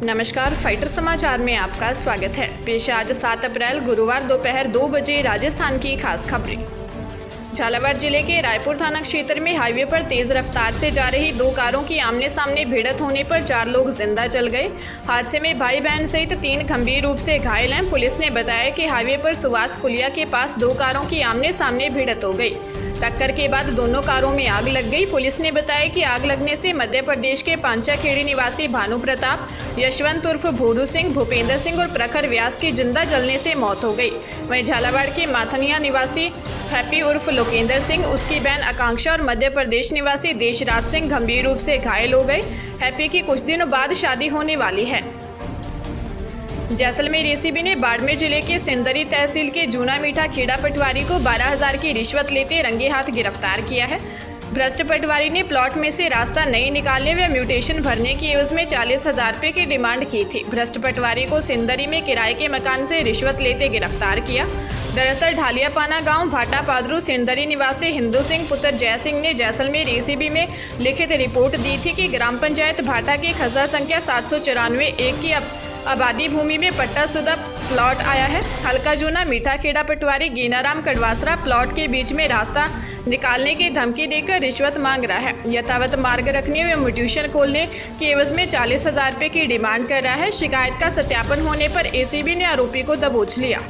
नमस्कार, फाइटर समाचार में आपका स्वागत है। पेश आज 7 अप्रैल गुरुवार दोपहर 2 बजे राजस्थान की खास खबरें। झालावाड़ जिले के रायपुर थाना क्षेत्र में हाईवे पर तेज रफ्तार से जा रही 2 कारों की आमने सामने भिड़ंत होने पर 4 लोग जिंदा जल गए। हादसे में भाई बहन सहित 3 गंभीर रूप से घायल हैं। पुलिस ने बताया कि हाईवे पर सुभाष पुलिया के पास 2 कारों की आमने सामने भिड़ंत हो गई। टक्कर के बाद दोनों कारों में आग लग गई। पुलिस ने बताया कि आग लगने से मध्य प्रदेश के पांचाखेड़ी निवासी भानु प्रताप, यशवंत उर्फ भोरू सिंह, भूपेंद्र सिंह और प्रखर व्यास की जिंदा जलने से मौत हो गई। वहीं झालावाड़ के माथनिया निवासी हैप्पी उर्फ लोकेंद्र सिंह, उसकी बहन आकांक्षा और मध्य प्रदेश निवासी देशराज सिंह गंभीर रूप से घायल हो गए। हैप्पी की कुछ दिनों बाद शादी होने वाली है। जैसलमेर एसीबी ने बाड़मेर जिले के सिंदरी तहसील के जूना मीठा खेड़ा पटवारी को 12,000 की रिश्वत लेते रंगे हाथ गिरफ्तार किया है। भ्रष्ट पटवारी ने प्लॉट में से रास्ता नहीं निकालने व म्यूटेशन भरने की एवज में 40,000 रुपये की डिमांड की थी। भ्रष्ट पटवारी को सिंदरी में किराए के मकान से रिश्वत लेते गिरफ्तार किया। दरअसल ढालियापाना गांव भाटा पादरू सिंदरी निवासी हिंदू सिंह पुत्र जय सिंह ने जैसलमेर एसीबी में लिखित रिपोर्ट दी थी कि ग्राम पंचायत भाटा की खसरा संख्या 794 1 की आबादी भूमि में पट्टाशुदा प्लॉट आया है। हल्का जूना मीठा खेड़ा पटवारी गीनाराम कड़वासरा प्लॉट के बीच में रास्ता निकालने की धमकी देकर रिश्वत मांग रहा है। यथावत मार्ग रखने व म्यूटेशन खोलने की एवज में 40,000 रुपये की डिमांड कर रहा है। शिकायत का सत्यापन होने पर एसीबी ने आरोपी को दबोच लिया।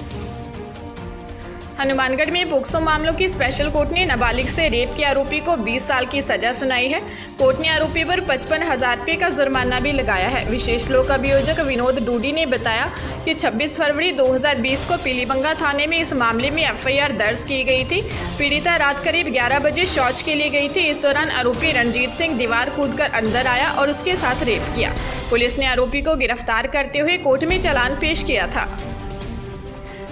हनुमानगढ़ में पोक्सो मामलों की स्पेशल कोर्ट ने नाबालिग से रेप के आरोपी को 20 साल की सजा सुनाई है। कोर्ट ने आरोपी पर 55,000 रुपये का जुर्माना भी लगाया है। विशेष लोक अभियोजक विनोद डूडी ने बताया कि 26 फरवरी 2020 को पीलीबंगा थाने में इस मामले में एफआईआर दर्ज की गई थी। पीड़िता रात करीब 11 बजे शौच के लिए गई थी। इस दौरान आरोपी रणजीत सिंह दीवार कूदकर अंदर आया और उसके साथ रेप किया। पुलिस ने आरोपी को गिरफ्तार करते हुए कोर्ट में चालान पेश किया था।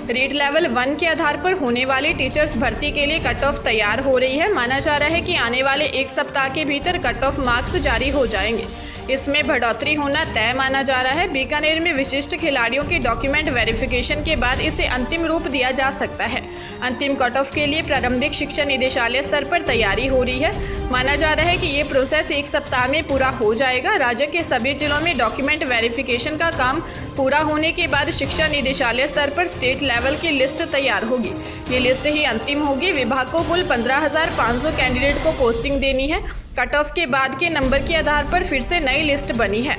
रेट लेवल 1 के आधार पर होने वाली टीचर्स भर्ती के लिए कट ऑफ तैयार हो रही है। माना जा रहा है कि आने वाले 1 सप्ताह के भीतर कट ऑफ मार्क्स जारी हो जाएंगे। इसमें बढ़ोतरी होना तय माना जा रहा है। बीकानेर में विशिष्ट खिलाड़ियों के डॉक्यूमेंट वेरिफिकेशन के बाद इसे अंतिम रूप दिया जा सकता है। अंतिम कट ऑफ के लिए प्रारंभिक शिक्षा निदेशालय स्तर पर तैयारी हो रही है। माना जा रहा है कि ये प्रोसेस 1 सप्ताह में पूरा हो जाएगा। राज्य के सभी जिलों में डॉक्यूमेंट वेरिफिकेशन का काम पूरा होने के बाद शिक्षा निदेशालय स्तर पर स्टेट लेवल की लिस्ट तैयार होगी। ये लिस्ट ही अंतिम होगी। विभाग को कुल 15,500 कैंडिडेट को पोस्टिंग देनी है। कट ऑफ के बाद के नंबर के आधार पर फिर से नई लिस्ट बनी है।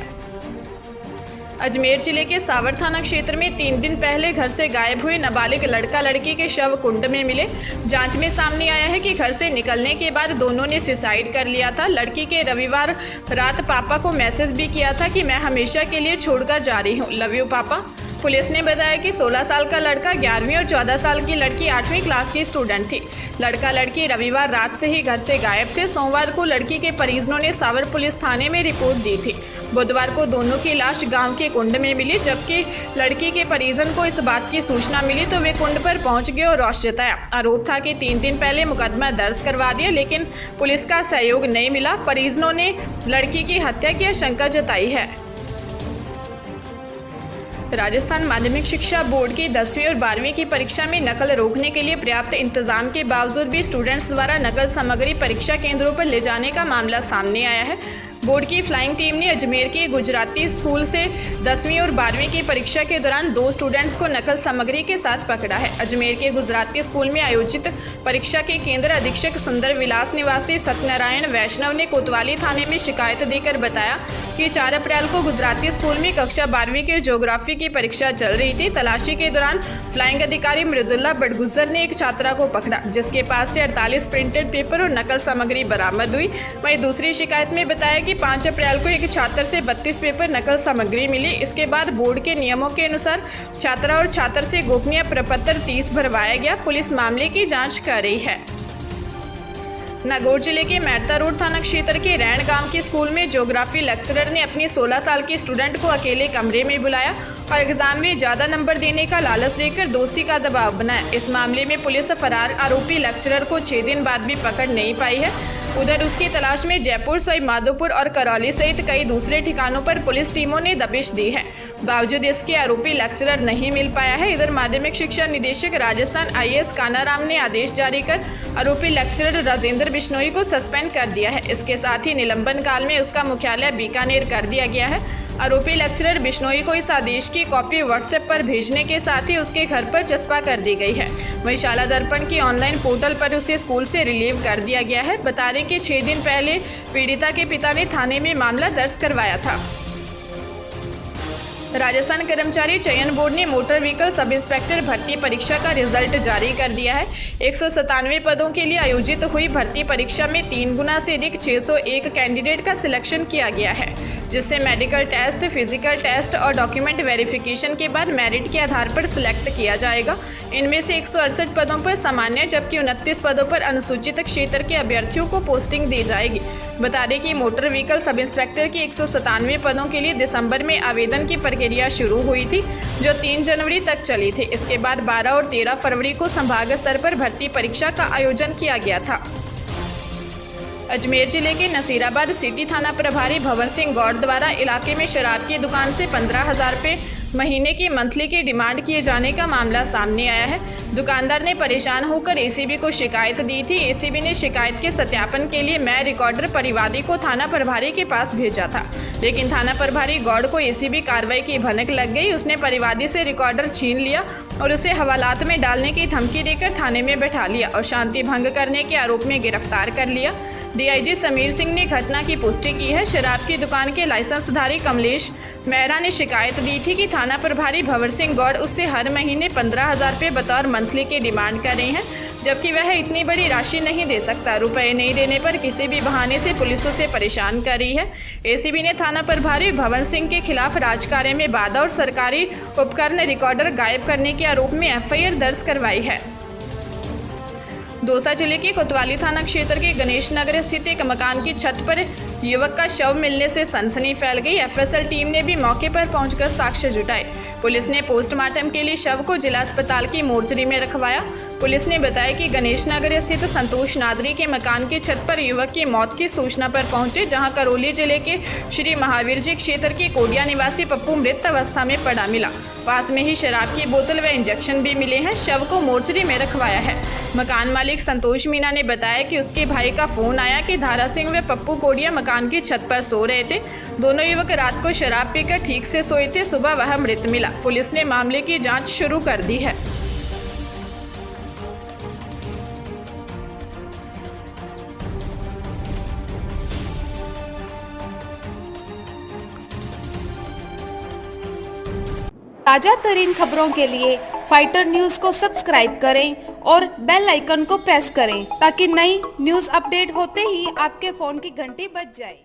अजमेर जिले के सावर थाना क्षेत्र में 3 दिन पहले घर से गायब हुए नाबालिग लड़का लड़की के शव कुंड में मिले। जांच में सामने आया है कि घर से निकलने के बाद दोनों ने सुसाइड कर लिया था। लड़की के रविवार रात पापा को मैसेज भी किया था कि मैं हमेशा के लिए छोड़कर जा रही हूँ, लव यू पापा। पुलिस ने बताया कि 16 साल का लड़का 11वीं और 14 साल की लड़की 8वीं क्लास की स्टूडेंट थी। लड़का लड़की रविवार रात से ही घर से गायब थे। सोमवार को लड़की के परिजनों ने सावर पुलिस थाने में रिपोर्ट दी थी। बुधवार को दोनों की लाश गांव के कुंड में मिली। जबकि लड़की के परिजन को इस बात की सूचना मिली तो वे कुंड पर पहुंच गए और रोष जताया। आरोप था कि 3 दिन पहले मुकदमा दर्ज करवा दिया, लेकिन पुलिस का सहयोग नहीं मिला। परिजनों ने लड़की की हत्या की आशंका जताई है। राजस्थान माध्यमिक शिक्षा बोर्ड की 10वीं और 12वीं की परीक्षा में नकल रोकने के लिए पर्याप्त इंतजाम के बावजूद भी स्टूडेंट्स द्वारा नकल सामग्री परीक्षा केंद्रों पर ले जाने का मामला सामने आया है। बोर्ड की फ्लाइंग टीम ने अजमेर के गुजराती स्कूल से 10वीं और 12वीं की परीक्षा के दौरान 2 स्टूडेंट्स को नकल सामग्री के साथ पकड़ा है। अजमेर के गुजराती स्कूल में आयोजित परीक्षा के केंद्र अधीक्षक सुंदर विलास निवासी सत्यनारायण वैष्णव ने कोतवाली थाने में शिकायत देकर बताया कि 4 अप्रैल को गुजराती स्कूल में कक्षा 12वीं की ज्योग्राफी की परीक्षा चल रही थी। तलाशी के दौरान फ्लाइंग अधिकारी मृदुल्ला बड़गुजर ने एक छात्रा को पकड़ा, जिसके पास से 48 प्रिंटेड पेपर और नकल सामग्री बरामद हुई। वहीं दूसरी शिकायत में बताया कि 5 अप्रैल को एक छात्र से 32 पेपर नकल सामग्री मिली। इसके बाद बोर्ड के नियमों के अनुसार छात्रा और छात्र से गोपनीय प्रपत्र 30 भरवाया गया। पुलिस मामले की जांच कर रही है। नागौर जिले के मेहता रोड थाना क्षेत्र के रैण गांव के स्कूल में ज्योग्राफी लेक्चरर ने अपनी 16 साल की स्टूडेंट को अकेले कमरे में बुलाया और एग्जाम में ज्यादा नंबर देने का लालच देकर दोस्ती का दबाव बनाया। इस मामले में पुलिस फरार आरोपी लेक्चरर को 6 दिन बाद भी पकड़ नहीं पाई है। उधर उसकी तलाश में जयपुर, सवाई माधोपुर और करौली सहित कई दूसरे ठिकानों पर पुलिस टीमों ने दबिश दी है। बावजूद इसके आरोपी लेक्चरर नहीं मिल पाया है। इधर माध्यमिक शिक्षा निदेशक राजस्थान IAS कानाराम ने आदेश जारी कर आरोपी लेक्चरर राजेंद्र बिश्नोई को सस्पेंड कर दिया है। इसके साथ ही निलंबन काल में उसका मुख्यालय बीकानेर कर दिया गया है। आरोपी लेक्चरर बिश्नोई को इस आदेश की कॉपी व्हाट्सएप पर भेजने के साथ ही उसके घर पर चस्पा कर दी गई है। वहीं शाला दर्पण की ऑनलाइन पोर्टल पर उसे स्कूल से रिलीव कर दिया गया है। बता दें कि 6 दिन पहले पीड़िता के पिता ने थाने में मामला दर्ज करवाया था। राजस्थान कर्मचारी चयन बोर्ड ने मोटर व्हीकल सब इंस्पेक्टर भर्ती परीक्षा का रिजल्ट जारी कर दिया है। 197 पदों के लिए आयोजित हुई भर्ती परीक्षा में 3 गुना से अधिक 601 कैंडिडेट का सिलेक्शन किया गया है, जिससे मेडिकल टेस्ट, फिजिकल टेस्ट और डॉक्यूमेंट वेरिफिकेशन के बाद मेरिट के आधार पर सिलेक्ट किया जाएगा। इनमें से 168 पदों पर सामान्य जबकि 29 पदों पर अनुसूचित क्षेत्र के अभ्यर्थियों को पोस्टिंग दी जाएगी। बता दें कि मोटर व्हीकल सब इंस्पेक्टर के 197 पदों के लिए दिसंबर में आवेदन की प्रक्रिया शुरू हुई थी, जो 3 जनवरी तक चली थी। इसके बाद 12 और 13 फरवरी को संभाग स्तर पर भर्ती परीक्षा का आयोजन किया गया था। अजमेर जिले के नसीराबाद सिटी थाना प्रभारी भवन सिंह गौड़ द्वारा इलाके में शराब की दुकान से 15,000 रुपये महीने की मंथली की डिमांड किए जाने का मामला सामने आया है। दुकानदार ने परेशान होकर एसीबी को शिकायत दी थी। एसीबी ने शिकायत के सत्यापन के लिए मैं रिकॉर्डर परिवादी को थाना प्रभारी के पास भेजा था, लेकिन थाना प्रभारी गौड़ को एसीबी कार्रवाई की भनक लग गई। उसने परिवादी से रिकॉर्डर छीन लिया और उसे हवालात में डालने की धमकी देकर थाने में बैठा लिया और शांति भंग करने के आरोप में गिरफ्तार कर लिया। डीआईजी समीर सिंह ने घटना की पुष्टि की है। शराब की दुकान के लाइसेंसधारी कमलेश मेहरा ने शिकायत दी थी कि थाना प्रभारी भंवर सिंह गौड़ उससे हर महीने 15,000 रुपये बतौर मंथली के डिमांड कर रहे हैं, जबकि वह इतनी बड़ी राशि नहीं दे सकता। रुपए नहीं देने पर किसी भी बहाने से पुलिस उसे परेशान कर रही है। एसीबी ने थाना प्रभारी भंवर सिंह के खिलाफ राजकार्य में बाधा और सरकारी उपकरण रिकॉर्डर गायब करने के आरोप में एफआईआर दर्ज करवाई है। दौसा जिले के कोतवाली थाना क्षेत्र के गणेश नगर स्थित एक मकान की छत पर युवक का शव मिलने से सनसनी फैल गई। एफएसएल टीम ने भी मौके पर पहुंचकर साक्ष्य जुटाए। पुलिस ने पोस्टमार्टम के लिए शव को जिला अस्पताल की मोर्चरी में रखवाया। पुलिस ने बताया कि गणेश नगर स्थित संतोष नादरी के मकान की छत पर युवक की मौत की सूचना पर पहुंचे, जहां करौली जिले के श्री महावीर जी क्षेत्र के कोडिया निवासी पप्पू मृत अवस्था में पड़ा मिला। पास में ही शराब की बोतल व इंजेक्शन भी मिले हैं। शव को मोर्चरी में रखवाया है। मकान मालिक संतोष मीना ने बताया कि उसके भाई का फोन आया कि धारा सिंह व पप्पू कोडिया मकान की छत पर सो रहे थे। दोनों युवक रात को शराब पीकर ठीक से सोए थे। सुबह वह मृत मिला। पुलिस ने मामले की जांच शुरू कर दी है। ताजा तरीन खबरों के लिए फाइटर न्यूज को सब्सक्राइब करें और बेल आइकन को प्रेस करें ताकि नई न्यूज अपडेट होते ही आपके फोन की घंटी बज जाए।